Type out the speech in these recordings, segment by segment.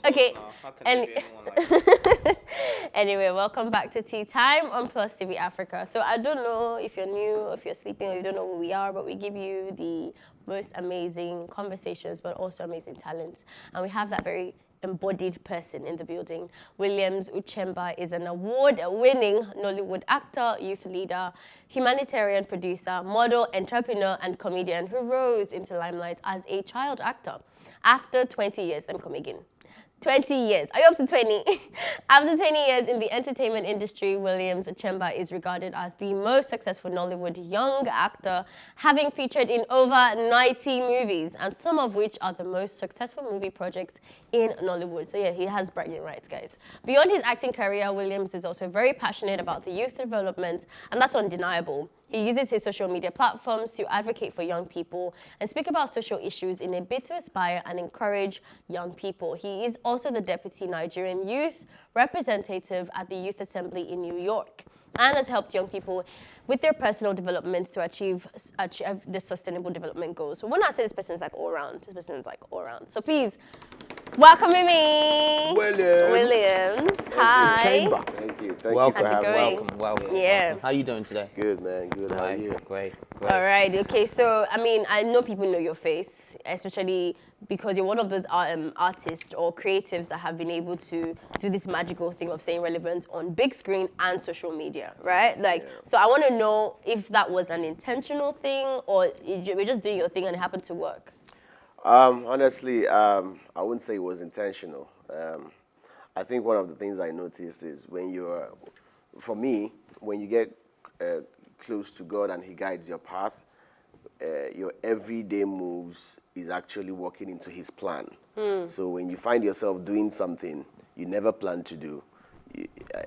Okay. How can And there be anyone like that? anyway, welcome back to Tea Time on Plus TV Africa. So I don't know if you're new, or if you're sleeping, or you don't know who we are, but we give you the most amazing conversations, but also amazing talent. And we have that very embodied person in the building. Williams Uchemba is an award-winning Nollywood actor, youth leader, humanitarian producer, model, entrepreneur, and comedian who rose into limelight as a child actor. After 20 years, let me come again. 20 years. Are you up to 20? After 20 years in the entertainment industry, Williams Uchemba is regarded as the most successful Nollywood young actor, having featured in over 90 movies, and some of which are the most successful movie projects in Nollywood. So yeah, he has bragging rights, guys. Beyond his acting career, Williams is also very passionate about the youth development, and that's undeniable. He uses his social media platforms to advocate for young people and speak about social issues in a bid to inspire and encourage young people. He is also the Deputy Nigerian Youth Representative at the Youth Assembly in New York and has helped young people with their personal development to achieve the sustainable development goals. So when I say this person is like all around, this person is like all around. So please, welcome me. Williams. Hi. Thank you. Thank How's you for it having going? me. Welcome. Yeah. How you doing today? Good, man. Good. How are you? Great. All right. Okay. So, I mean, I know people know your face, especially because you're one of those artists or creatives that have been able to do this magical thing of staying relevant on big screen and social media, right? Like, so I want to know if that was an intentional thing or we're just doing your thing and it happened to work. Honestly, I wouldn't say it was intentional. I think one of the things I noticed is for me, when you get close to God and He guides your path, your everyday moves is actually walking into His plan. So when you find yourself doing something you never planned to do,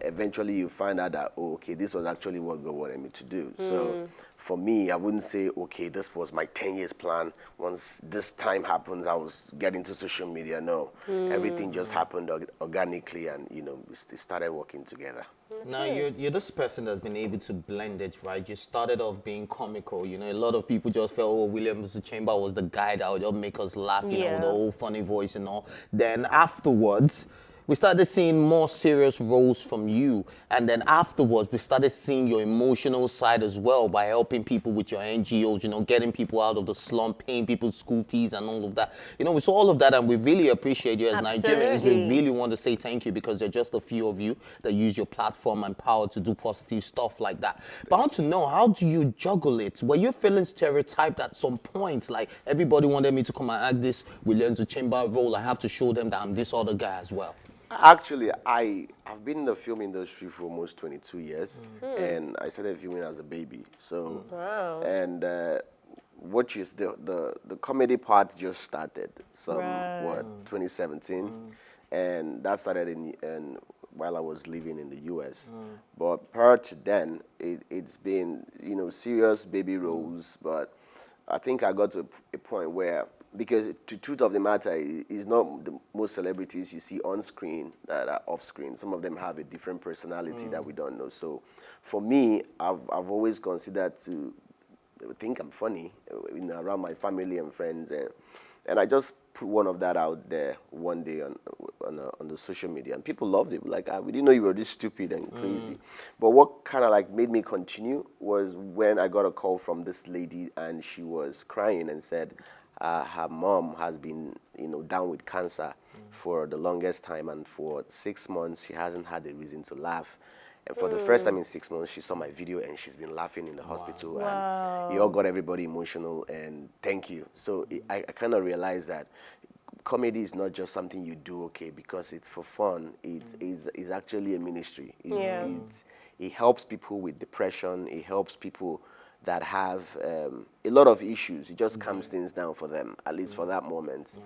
eventually you find out that, oh, okay, this was actually what God wanted me to do. So for me, I wouldn't say, okay, this was my 10 years plan. Once this time happens, I was getting to social media. No, everything just happened organically and, it started working together. Now, you're this person that's been able to blend it, right? You started off being comical. A lot of people just felt, oh, Williams Uchemba was the guy that would just make us laugh, with the whole funny voice and all. Then afterwards, we started seeing more serious roles from you. And then afterwards, we started seeing your emotional side as well by helping people with your NGOs, getting people out of the slum, paying people's school fees and all of that. We saw all of that and we really appreciate you as Nigerians. We really want to say thank you because there are just a few of you that use your platform and power to do positive stuff like that. But I want to know, how do you juggle it? Were you feeling stereotyped at some point? Like, everybody wanted me to come and act this Williams Uchemba role. I have to show them that I'm this other guy as well. Actually, I've been in the film industry for almost 22 years, and I started filming as a baby. So, and the comedy part just started 2017, and that started in while I was living in the U.S. But prior to then, it's been serious baby roles. But I think I got to a point where, because the truth of the matter is not the most celebrities you see on screen that are off screen. Some of them have a different personality that we don't know. So for me, I've always considered to think I'm funny around my family and friends. And I just put one of that out there one day on the social media. And people loved it. Like, we didn't know you were this stupid and crazy. But what kind of made me continue was when I got a call from this lady and she was crying and said, her mom has been, down with cancer for the longest time, and for 6 months she hasn't had a reason to laugh. And for the first time in 6 months, she saw my video and she's been laughing in the hospital, and it all got everybody emotional. And thank you. So I kind of realized that comedy is not just something you do, because it's for fun. It is actually a ministry. It helps people with depression. It helps people that have a lot of issues. It just calms things down for them, at least for that moment.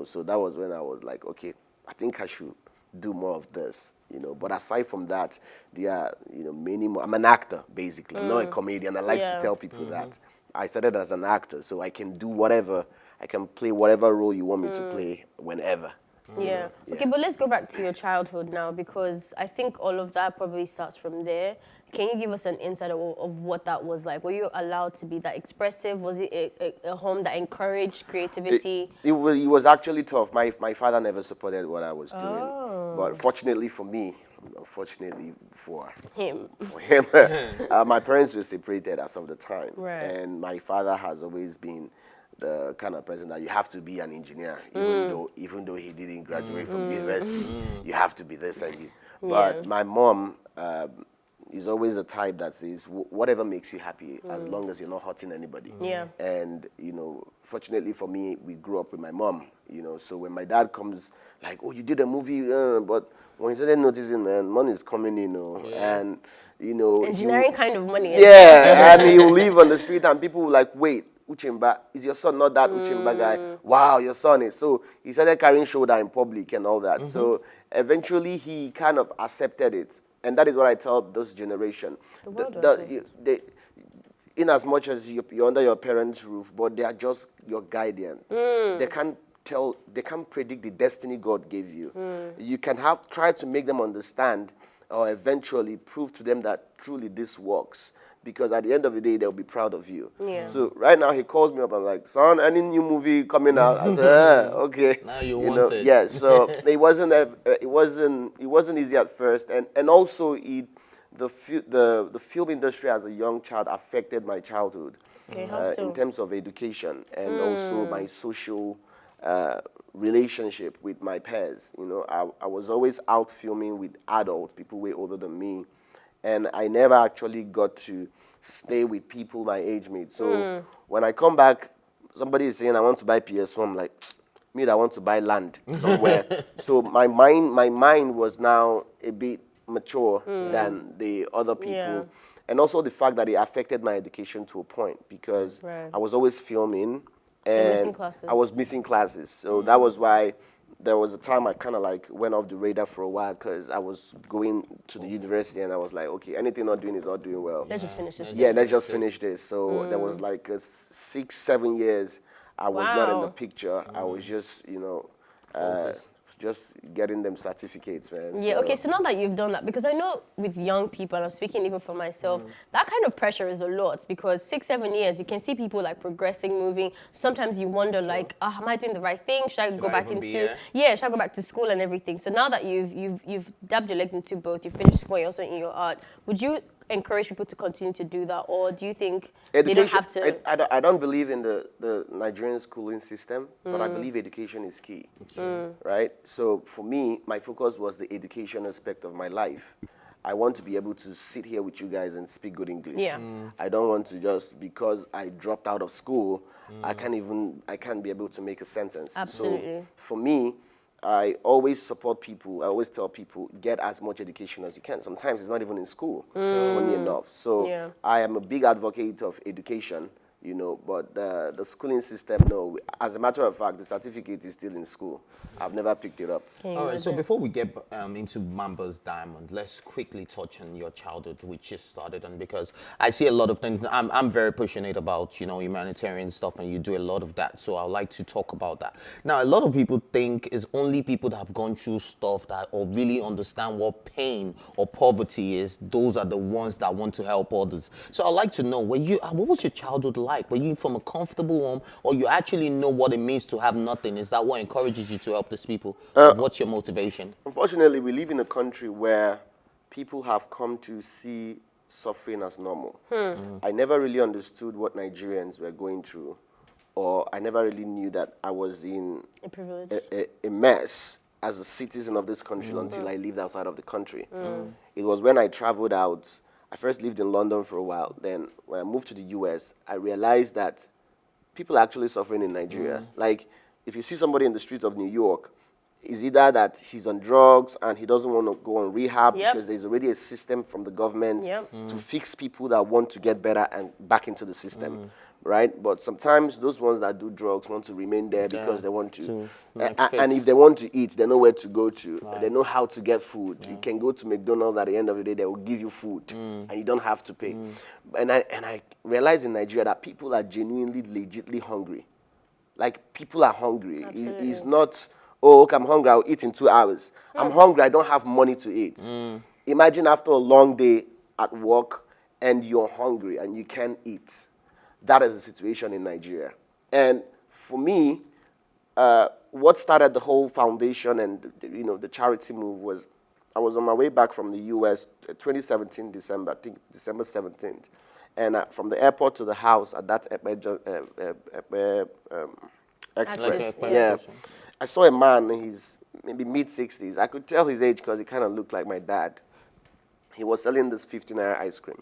So that was when I was like, okay, I think I should do more of this. But aside from that, there are many more. I'm an actor, basically. I'm not a comedian. I like to tell people that I started as an actor, so I can do whatever. I can play whatever role you want me to play whenever. Yeah. Okay, but let's go back to your childhood now, because I think all of that probably starts from there. Can you give us an insight of what that was like? Were you allowed to be that expressive? Was it a home that encouraged creativity? It was actually tough. My father never supported what I was doing. But fortunately for me, unfortunately for Him. my parents were separated as of the time. Right. And my father has always been the kind of person that you have to be an engineer, even though he didn't graduate from university. You have to be this and you. But my mom is always the type that says whatever makes you happy, as long as you're not hurting anybody. Yeah. And fortunately for me, we grew up with my mom. So when my dad comes, like, oh, you did a movie, but when he started noticing, man, money is coming in, and Engineering kind of money. yeah, and he'll live on the street, and people will like, wait, Uchemba, is your son not that Uchemba guy? Wow, your son is. So he started carrying shoulder in public and all that. So eventually he kind of accepted it. And that is what I tell this generation. In as much as you're under your parents' roof, but they are just your guardian. They can't predict the destiny God gave you. You can try to make them understand or eventually prove to them that truly this works. Because at the end of the day, they'll be proud of you. Yeah. So right now he calls me up and like, son, any new movie coming out? I said, okay. Now you want it. Yeah. So it wasn't easy at first, and also the film industry as a young child affected my childhood. Okay, how so? In terms of education and also my social relationship with my peers. I was always out filming with adults, people way older than me. And I never actually got to stay with people my age mate. So when I come back, somebody is saying, I want to buy PS1. I'm like, me, I want to buy land somewhere. So my mind was now a bit mature than the other people. Yeah. And also the fact that it affected my education to a point, because I was always filming and missing classes. I was missing classes. So that was why there was a time I kind of like went off the radar for a while, because I was going to the university and I was like, okay, anything not doing is not doing well. Let's just finish this. Yeah, let's just finish this. So there was like 6-7 years I was not in the picture. I was just, just getting them certificates, man. Yeah, okay, so now that you've done that, because I know with young people, and I'm speaking even for myself, that kind of pressure is a lot, because 6-7 years, you can see people like progressing, moving. Sometimes you wonder like, am I doing the right thing? Should I go back into, should I go back to school and everything? So now that you've dabbed your leg into both, you finished school, you're also in your art, would you encourage people to continue to do that, or do you think they don't have to? I don't believe in the Nigerian schooling system, but I believe education is key, right? So for me, my focus was the education aspect of my life. I want to be able to sit here with you guys and speak good English. Yeah. I don't want to just, because I dropped out of school, I can't be able to make a sentence. Absolutely. So for me, I always support people. I always tell people, get as much education as you can. Sometimes it's not even in school, funny enough. So I am a big advocate of education, but the schooling system, no. As a matter of fact, the certificate is still in school. I've never picked it up. All right, so before we get into Mamba's Diamond, let's quickly touch on your childhood, which you started on, because I see a lot of things. I'm very passionate about, humanitarian stuff, and you do a lot of that, so I'd like to talk about that. Now, a lot of people think it's only people that have gone through stuff that or really understand what pain or poverty is, those are the ones that want to help others. So I'd like to know, what was your childhood like? Were you from a comfortable home, or you actually know what it means to have nothing? Is that what encourages you to help these people? What's your motivation? Unfortunately, we live in a country where people have come to see suffering as normal. I never really understood what Nigerians were going through, or I never really knew that I was in a mess as a citizen of this country until I lived outside of the country. It was when I traveled out. I first lived in London for a while. Then when I moved to the US, I realized that people are actually suffering in Nigeria. Like, if you see somebody in the streets of New York, it's either that he's on drugs and he doesn't want to go on rehab because there's already a system from the government to fix people that want to get better and back into the system. Right? But sometimes those ones that do drugs want to remain there because they want to. And if they want to eat, they know where to go to. Right. They know how to get food. You can go to McDonald's, at the end of the day, they will give you food. And you don't have to pay. And I realized in Nigeria that people are genuinely, legitimately hungry. Like, people are hungry. It's not, oh, okay, I'm hungry, I'll eat in 2 hours. I'm hungry, I don't have money to eat. Imagine after a long day at work and you're hungry and you can't eat. That is the situation in Nigeria. And for me, what started the whole foundation and the charity move was I was on my way back from the U.S. 2017 December, I think December 17th, and from the airport to the house at that express, Yeah. I saw a man. He's maybe mid-60s. I could tell his age because he kind of looked like my dad. He was selling this 15 naira ice cream,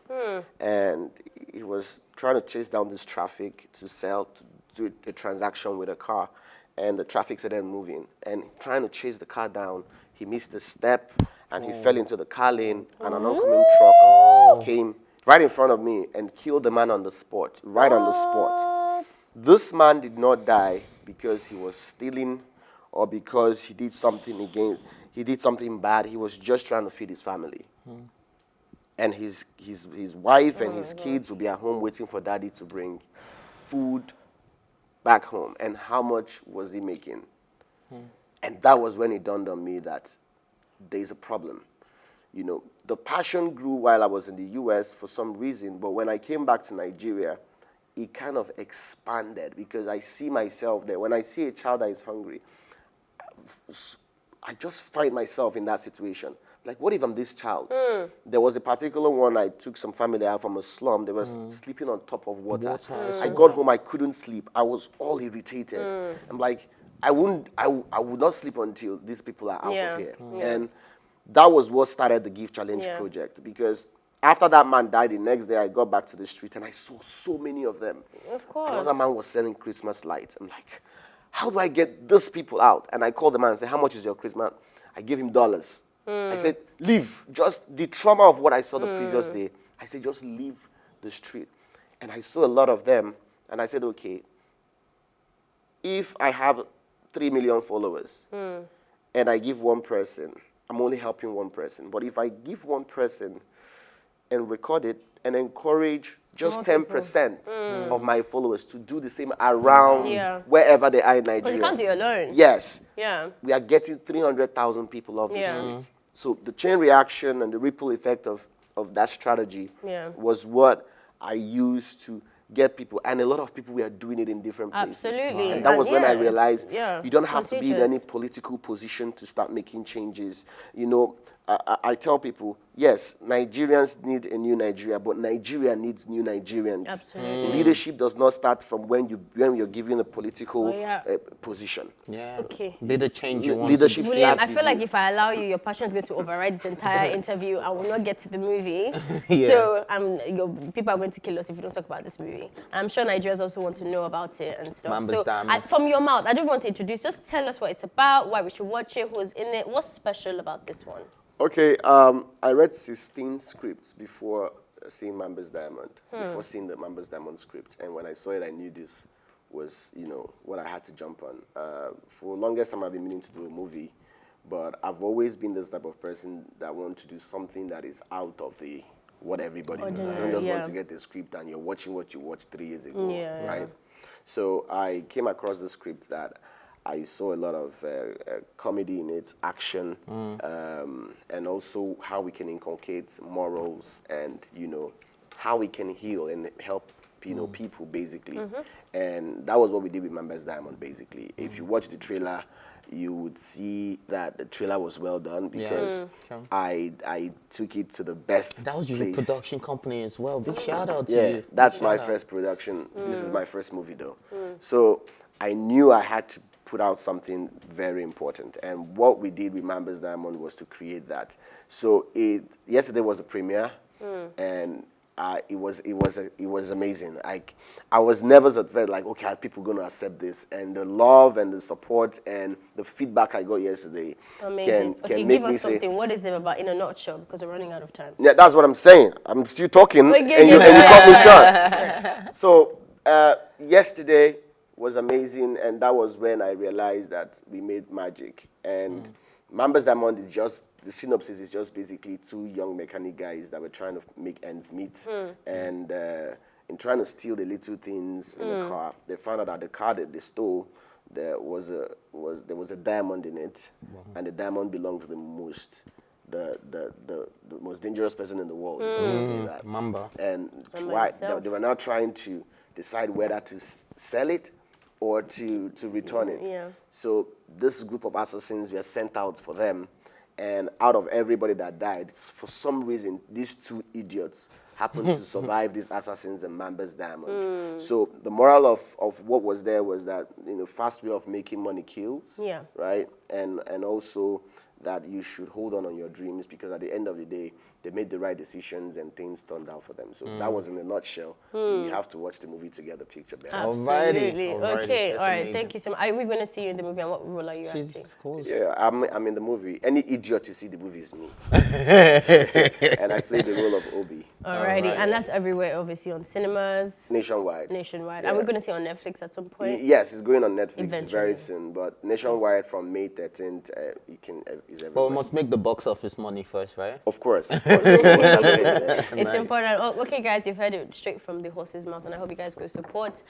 and he was trying to chase down this traffic to do a transaction with a car, and the traffic started moving. And trying to chase the car down, he missed a step, and he fell into the car lane, and an oncoming truck came right in front of me and killed the man on the spot, right on the spot. This man did not die because he was stealing or because he did something bad. He was just trying to feed his family. And his wife and his kids will be at home waiting for daddy to bring food back home. And how much was he making? And that was when it dawned on me that there's a problem. The passion grew while I was in the US for some reason, but when I came back to Nigeria, it kind of expanded because I see myself there. When I see a child that is hungry, I just find myself in that situation. Like, what if I'm this child? There was a particular one, I took some family out from a slum. They were sleeping on top of water. I got home, I couldn't sleep. I was all irritated. I'm like, I would not sleep until these people are out of here. And that was what started the Gift Challenge project, because after that man died, the next day I got back to the street and I saw so many of them. Of course. Another man was selling Christmas lights. I'm like, how do I get these people out? And I called the man and said, how much is your Christmas? I gave him dollars. I said, leave. Just the trauma of what I saw the previous day. I said, just leave the street. And I saw a lot of them. And I said, okay, if I have 3 million followers and I give one person, I'm only helping one person. But if I give one person and record it and encourage just 10% of my followers to do the same around wherever they are in Nigeria. Because you can't do it alone. Yes. Yeah. We are getting 300,000 people off the streets. So the chain reaction and the ripple effect of that strategy was what I used to get people. And a lot of people were doing it in different places. Absolutely. And that was when I realized you don't have to be in any contagious. political position to start making changes. I tell people, yes, Nigerians need a new Nigeria, but Nigeria needs new Nigerians. Absolutely. Leadership does not start from when you're given a political position. Yeah. Okay. Be the change you want. Leadership William, starts I with feel like you. if I allow you, your passion is going to override this entire interview. I will not get to the movie. Yeah. So people are going to kill us if we don't talk about this movie. I'm sure Nigerians also want to know about it and stuff. Mamba's So Diamond. from your mouth, I just want to introduce, just tell us what it's about, why we should watch it, who's in it, what's special about this one? Okay, I read 16 scripts before seeing Mamba's Diamond, before seeing the Mamba's Diamond script. And when I saw it, I knew this was, what I had to jump on. For the longest time, I've been meaning to do a movie, but I've always been this type of person that wants to do something that is out of what everybody knows. I don't just want to get the script and you're watching what you watched 3 years ago, right? So I came across the script that I saw a lot of comedy in it, action, and also how we can inculcate morals and, how we can heal and help, people, basically. And that was what we did with Mamba's Diamond, basically. If you watch the trailer, you would see that the trailer was well done because I took it to the best That was your place. production company as well. Big shout out to Yeah, you. that's Big my shout out. first production. This is my first movie, though. So I knew I had to put out something very important. And what we did with Mamba's Diamond was to create that. So yesterday was a premiere, and it was amazing. I was nervous at first, like, okay, are people going to accept this? And the love and the support and the feedback I got yesterday Amazing. can Okay, make give me us say, something. What is it about in a nutshell? Because we're running out of time. yeah, that's what I'm saying. I'm still talking, Okay, and you yeah. cut me short. So yesterday was amazing, and that was when I realized that we made magic. And Mamba's Diamond is just, the synopsis is just basically 2 young mechanic guys that were trying to make ends meet. And in trying to steal the little things in the car, they found out that the car that they stole there was a diamond in it, and the diamond belonged to the most dangerous person in the world. You can say that. Mamba. And himself. they were now trying to decide whether to sell it or to return it. Yeah. So this group of assassins were sent out for them, and out of everybody that died, for some reason, these two idiots happened to survive these assassins and Mamba's diamond. So the moral of what was there was that, you know, fast way of making money kills, Yeah. right? And also that you should hold on your dreams, because at the end of the day, they made the right decisions and things turned out for them. So that was in a nutshell. You have to watch the movie to get the picture better. Absolutely. Alrighty. Okay, That's all right. amazing. Thank you so much. Are we going to see you in the movie, and what role are you She's, acting? of course. Yeah, I'm in the movie. Any idiot you see the movie is me. And I play the role of Obi. Alrighty, and that's everywhere, obviously, on cinemas, Nationwide. nationwide. Yeah. And we're going to see it on Netflix at some point. Yes, it's going on Netflix Eventually. very soon, but nationwide from May 13th, you can is everywhere. But we must make the box office money first, right? Of course. Of course. It's important. Oh, okay, guys, you've heard it straight from the horse's mouth, and I hope you guys go support.